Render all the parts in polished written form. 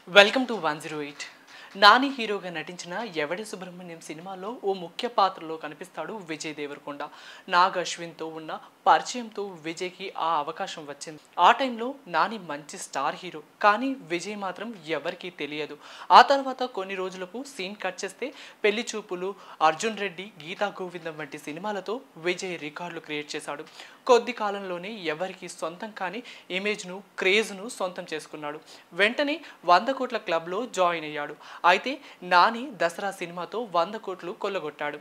Welcome to 108. Nani హీరోగా నటించిన ఎవడి సుబ్రహ్మణ్యం సినిమాలో ఓ ముఖ్య పాత్రలో కనిపిస్తాడు విజయ్ దేవరకొండ. నాగ్ అశ్విన్తో ఉన్న పరిచయంతో విజయ్కి ఆ అవకాశం వచ్చింది. ఆ టైంలో నాని మంచి స్టార్ హీరో, కానీ విజయ్ మాత్రం ఎవరికీ తెలియదు. ఆ తర్వాత కొన్ని రోజులకు సీన్ కట్ చేస్తే పెళ్లి చూపులు, అర్జున్ రెడ్డి, గీతా గోవిందం వంటి సినిమాలతో విజయ్ రికార్డులు క్రియేట్ చేశాడు. కొద్ది కాలంలోనే ఎవరికి సొంతం కాని ఇమేజ్ను, క్రేజ్ను సొంతం చేసుకున్నాడు. వెంటనే 100 కోట్ల క్లబ్లో జాయిన్ అయ్యాడు. అయితే నాని దసరా సినిమాతో 100 కోట్లు కొల్లగొట్టాడు.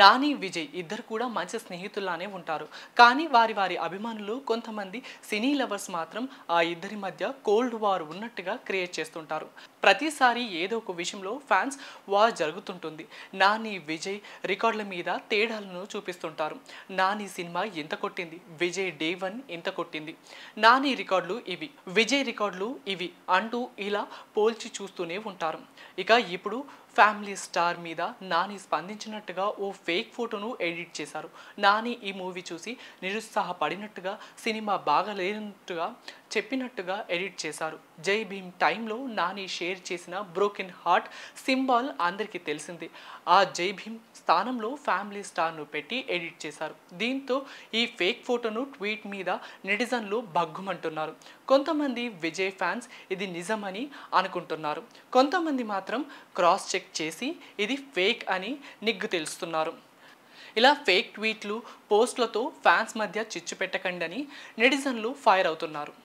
నాని, విజయ్ ఇద్దరు కూడా మంచి స్నేహితుల్లానే ఉంటారు. కానీ వారి వారి అభిమానులు కొంతమంది సినీ లవర్స్ మాత్రం ఆ ఇద్దరి మధ్య కోల్డ్ వార్ ఉన్నట్టుగా క్రియేట్ చేస్తుంటారు. ప్రతిసారి ఏదో ఒక విషయంలో ఫ్యాన్స్ వార్ జరుగుతుంటుంది. నాని, విజయ్ రికార్డుల మీద తేడాలను చూపిస్తుంటారు. నాని సినిమా ఎంత కొట్టింది, విజయ్ డే 1 ఎంత కొట్టింది, నాని రికార్డులు ఇవి, విజయ్ రికార్డులు ఇవి అంటూ ఇలా పోల్చి చూస్తూనే ఉంటారు. ఇక ఇప్పుడు ఫ్యామిలీ స్టార్ మీద నాని స్పందించినట్టుగా ఓ ఫేక్ ఫోటోను ఎడిట్ చేశారు. నాని ఈ మూవీ చూసి నిరుత్సాహపడినట్టుగా, సినిమా బాగాలేనట్టుగా చెప్పినట్టుగా ఎడిట్ చేశారు. జై భీమ్ టైంలో నాని షేర్ చేసిన బ్రోకెన్ హార్ట్ సింబాల్ అందరికీ తెలిసింది. ఆ జై భీమ్ స్థానంలో ఫ్యామిలీ స్టార్ను పెట్టి ఎడిట్ చేశారు. దీంతో ఈ ఫేక్ ఫోటోను ట్వీట్ మీద నెటిజన్లు భగ్గుమంటున్నారు. కొంతమంది విజయ్ ఫ్యాన్స్ ఇది నిజమని అనుకుంటున్నారు. కొంతమంది మాత్రం క్రాస్ చెక్ చేసి ఇది ఫేక్ అని నిగ్గు తెలుస్తున్నారు. ఇలా ఫేక్ ట్వీట్లు, పోస్టులతో ఫ్యాన్స్ మధ్య చిచ్చు పెట్టకండి అని నెటిజన్లు ఫైర్ అవుతున్నారు.